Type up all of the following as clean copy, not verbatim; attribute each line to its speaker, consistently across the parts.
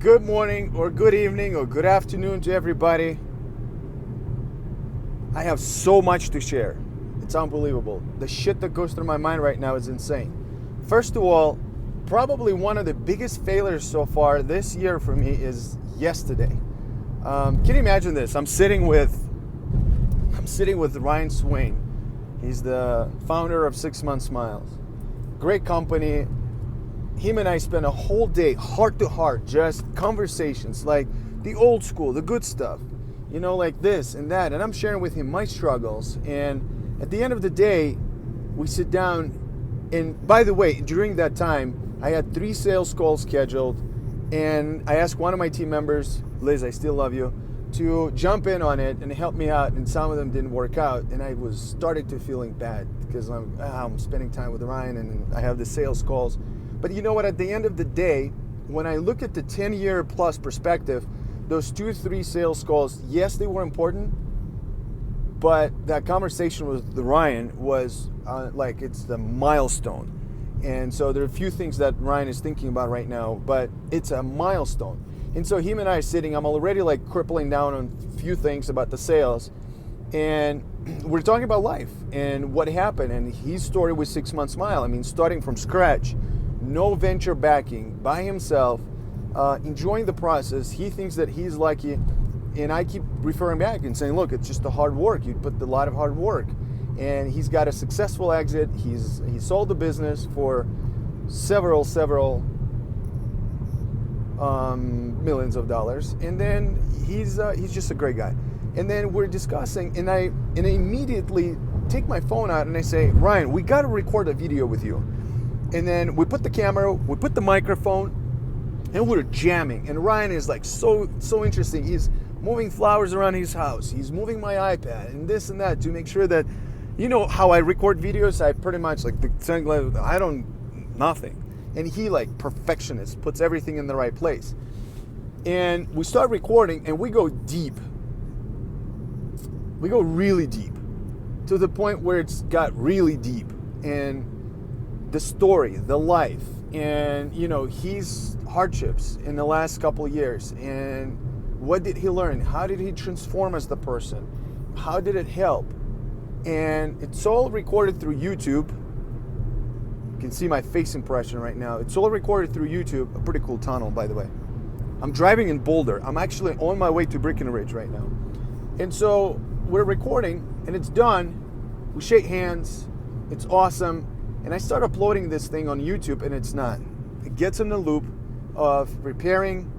Speaker 1: Good morning or good evening or good afternoon to everybody. I have so much to share. It's unbelievable. The shit that goes through my mind right now is insane. First of all, probably one of the biggest failures so far this year for me is yesterday. Can you imagine this? I'm sitting with Ryan Swain. He's the founder of 6 Month Smiles. Great company. Him and I spent a whole day, heart to heart, just conversations, like the old school, the good stuff, like this and that. And I'm sharing with him my struggles. And at the end of the day, we sit down. And by the way, during that time, I had 3 sales calls scheduled. And I asked one of my team members, Liz, I still love you, to jump in on it and help me out. And some of them didn't work out. And I was started to feeling bad because I'm spending time with Ryan and I have the sales calls. But you know what, at the end of the day, when I look at the 10-year plus perspective, those 2-3 sales calls, yes, they were important, but that conversation with Ryan was like it's the milestone. And so there are a few things that Ryan is thinking about right now, but it's a milestone. And so him and I are sitting, I'm already like crippling down on a few things about the sales, and we're talking about life and what happened and his story with 6 Month Smile. I mean, starting from scratch, no venture backing, by himself, enjoying the process. He thinks that he's lucky, and I keep referring back and saying, look, it's just the hard work. You put a lot of hard work. And he's got a successful exit. He sold the business for several millions of dollars. And then he's just a great guy. And then we're discussing, and I immediately take my phone out and I say, Ryan, we got to record a video with you. And then we put the camera, we put the microphone, and we're jamming. And Ryan is like so interesting. He's moving flowers around his house. He's moving my iPad and this and that to make sure that, how I record videos, I pretty much like nothing. And he like perfectionist, puts everything in the right place. And we start recording and we go deep. We go really deep to the point where it's got really deep. And the story, the life, and his hardships in the last couple of years, and what did he learn? How did he transform as the person? How did it help? And it's all recorded through YouTube. You can see my face impression right now. It's all recorded through YouTube. A pretty cool tunnel, by the way. I'm driving in Boulder. I'm actually on my way to Breckenridge right now. And so we're recording, and it's done. We shake hands. It's awesome. And I start uploading this thing on YouTube, and it's not. It gets in the loop of preparing,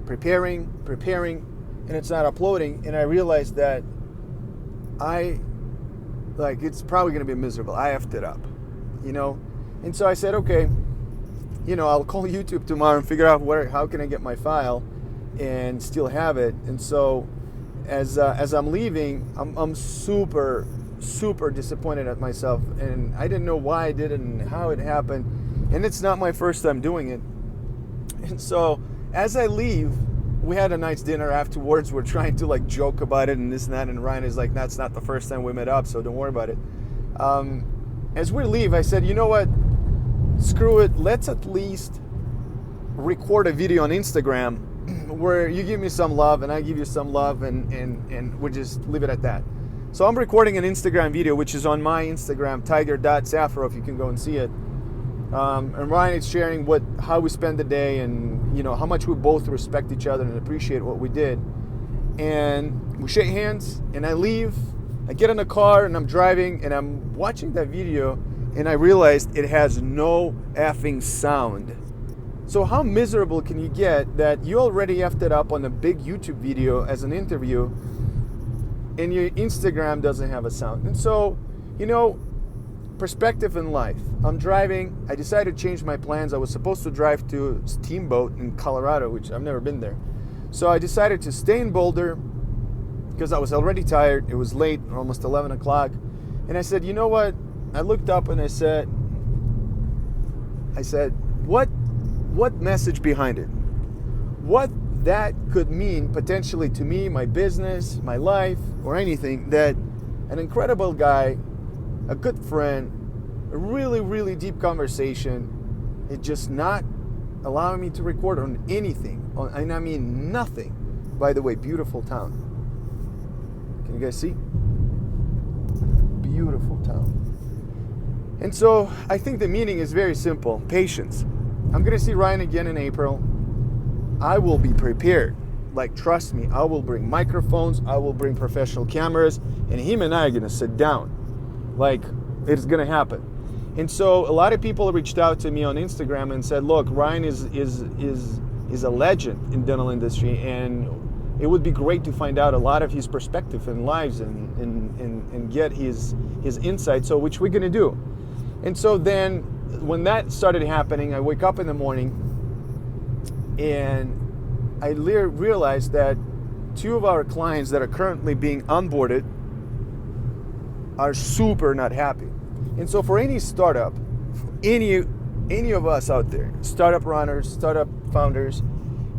Speaker 1: and it's not uploading. And I realized that it's probably going to be miserable. I effed it up, And so I said, okay, I'll call YouTube tomorrow and figure out how can I get my file and still have it. And so as I'm leaving, I'm super disappointed at myself, and I didn't know why I did it and how it happened, and it's not my first time doing it. And so as I leave, we had a nice dinner afterwards. We're trying to like joke about it and this and that, and Ryan is like, that's not the first time we met up, so don't worry about it. As we leave, I said, you know what, screw it, let's at least record a video on Instagram where you give me some love and I give you some love, and we just leave it at that. So I'm recording an Instagram video, which is on my Instagram, tiger.safrov. You can go and see it. And Ryan is sharing how we spend the day, and how much we both respect each other and appreciate what we did. And we shake hands, and I leave. I get in the car, and I'm driving, and I'm watching that video, and I realized it has no effing sound. So how miserable can you get that you already effed it up on a big YouTube video as an interview, and your Instagram doesn't have a sound? And so, perspective in life. I'm driving. I decided to change my plans. I was supposed to drive to Steamboat in Colorado, which I've never been there. So I decided to stay in Boulder because I was already tired. It was late, almost 11 o'clock. And I said, you know what? I looked up and I said, what message behind it? What that could mean potentially to me, my business, my life, or anything, that an incredible guy, a good friend, a really, really deep conversation, it just not allowing me to record on anything, and I mean nothing. By the way, beautiful town. Can you guys see? Beautiful town. And so I think the meaning is very simple. Patience. I'm going to see Ryan again in April. I will be prepared. Like, trust me, I will bring microphones, I will bring professional cameras, and him and I are going to sit down. Like, it's going to happen. And so a lot of people reached out to me on Instagram and said, look, Ryan is a legend in dental industry, and it would be great to find out a lot of his perspective and lives and get his insight, so which we're going to do. And so then when that started happening, I wake up in the morning and I realized that 2 of our clients that are currently being onboarded are super not happy. And so for any startup, any of us out there, startup runners, startup founders,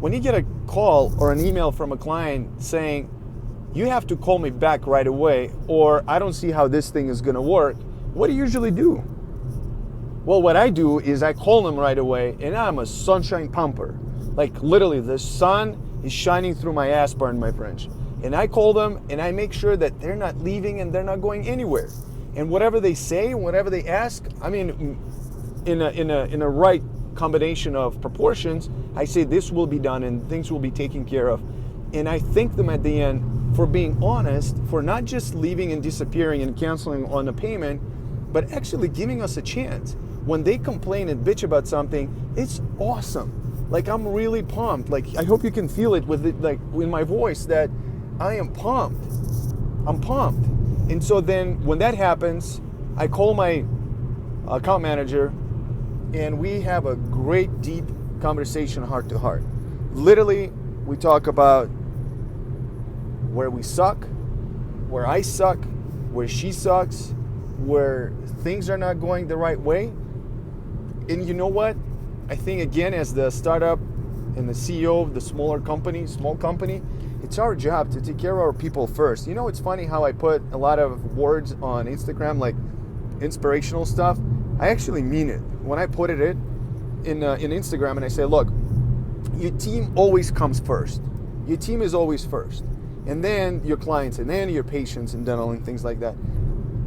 Speaker 1: when you get a call or an email from a client saying, you have to call me back right away, or I don't see how this thing is going to work, what do you usually do? Well, what I do is I call them right away, and I'm a sunshine pumper. Like, literally, the sun is shining through my ass, pardon my French. And I call them, and I make sure that they're not leaving and they're not going anywhere. And whatever they say, whatever they ask, I mean, in a right combination of proportions, I say this will be done and things will be taken care of. And I thank them at the end for being honest, for not just leaving and disappearing and canceling on a payment, but actually giving us a chance. When they complain and bitch about something, it's awesome. Like, I'm really pumped. Like, I hope you can feel it with like in my voice that I am pumped. I'm pumped. And so then when that happens, I call my account manager and we have a great deep conversation heart to heart. Literally, we talk about where we suck, where I suck, where she sucks, where things are not going the right way. And you know what? I think, again, as the startup and the CEO of the small company, it's our job to take care of our people first. You know, it's funny how I put a lot of words on Instagram, like inspirational stuff. I actually mean it. When I put it in Instagram and I say, look, your team always comes first. Your team is always first. And then your clients, and then your patients and dental and things like that.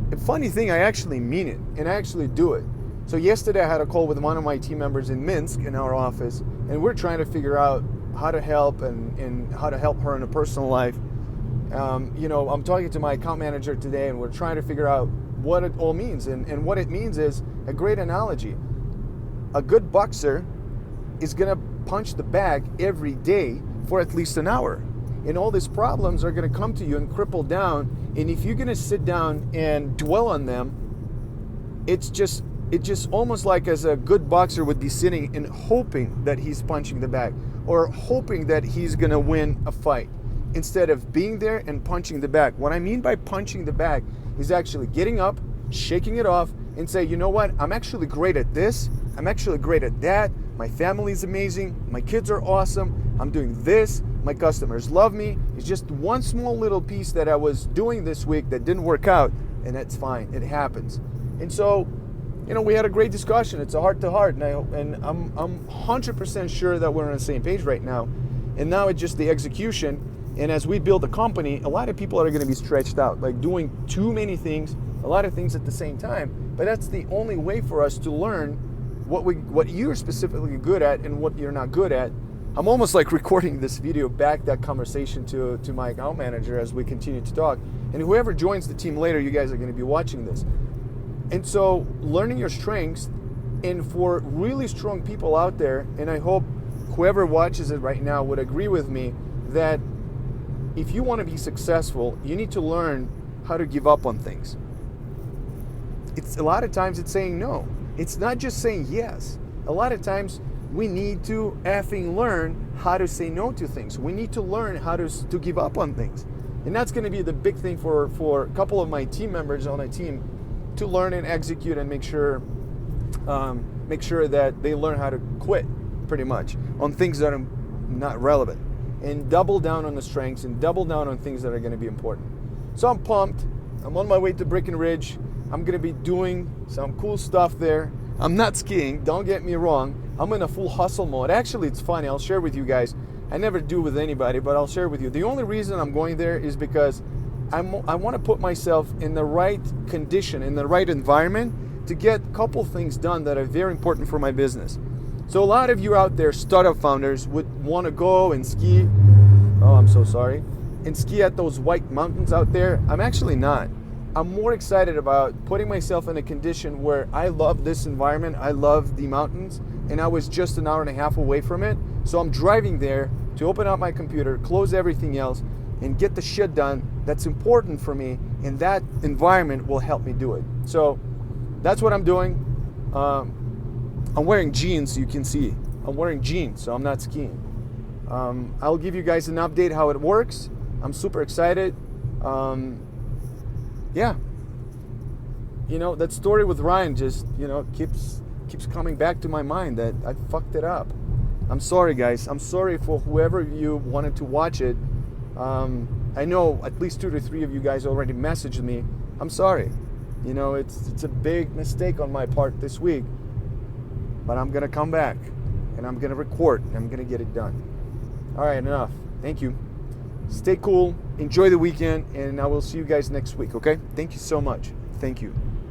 Speaker 1: The funny thing, I actually mean it, and I actually do it. So yesterday I had a call with one of my team members in Minsk in our office, and we're trying to figure out how to help and how to help her in her personal life. You know, I'm talking to my account manager today, and we're trying to figure out what it all means. And what it means is a great analogy. A good boxer is going to punch the bag every day for at least an hour. And all these problems are going to come to you and cripple down. And if you're going to sit down and dwell on them, it's just almost like as a good boxer would be sitting and hoping that he's punching the bag or hoping that he's going to win a fight instead of being there and punching the bag. What I mean by punching the bag is actually getting up, shaking it off, and say, you know what, I'm actually great at this. I'm actually great at that. My family is amazing. My kids are awesome. I'm doing this. My customers love me. It's just one small little piece that I was doing this week that didn't work out, and that's fine. It happens. And so, you know, we had a great discussion. It's a heart-to-heart, and I'm 100% sure that we're on the same page right now. And now it's just the execution. And as we build a company, a lot of people are going to be stretched out, like doing too many things, a lot of things at the same time. But that's the only way for us to learn what you're specifically good at and what you're not good at. I'm almost like recording this video back that conversation to my account manager as we continue to talk. And whoever joins the team later, you guys are going to be watching this. And so learning your strengths, and for really strong people out there, and I hope whoever watches it right now would agree with me that if you want to be successful, you need to learn how to give up on things. It's a lot of times it's saying no. It's not just saying yes. A lot of times we need to effing learn how to say no to things. We need to learn how to give up on things. And that's going to be the big thing for a couple of my team members on a team, to learn and execute and make sure that they learn how to quit, pretty much, on things that are not relevant, and double down on the strengths and double down on things that are going to be important. So I'm pumped. I'm on my way to Breckenridge. I'm going to be doing some cool stuff there. I'm not skiing, don't get me wrong,
Speaker 2: I'm in a full hustle mode. Actually, it's funny. I'll share with you guys. I never do with anybody, but I'll share with you. The only reason I'm going there is because I want to put myself in the right condition, in the right environment to get a couple things done that are very important for my business. So a lot of you out there, startup founders, would want to go and ski. Oh, I'm so sorry. And ski at those white mountains out there. I'm actually not. I'm more excited about putting myself in a condition where I love this environment. I love the mountains, and I was just an hour and a half away from it. So I'm driving there to open up my computer, close everything else, and get the shit done that's important for me, and that environment will help me do it. So that's what I'm doing. I'm wearing jeans, so you can see. I'm wearing jeans, so I'm not skiing. I'll give you guys an update how it works. I'm super excited. Yeah. You know, that story with Ryan just, keeps coming back to my mind that I fucked it up. I'm sorry, guys. I'm sorry for whoever you wanted to watch it. I know at least 2 to 3 of you guys already messaged me. I'm sorry. It's a big mistake on my part this week. But I'm going to come back, and I'm going to record, and I'm going to get it done. All right, enough. Thank you. Stay cool. Enjoy the weekend, and I will see you guys next week, okay? Thank you so much. Thank you.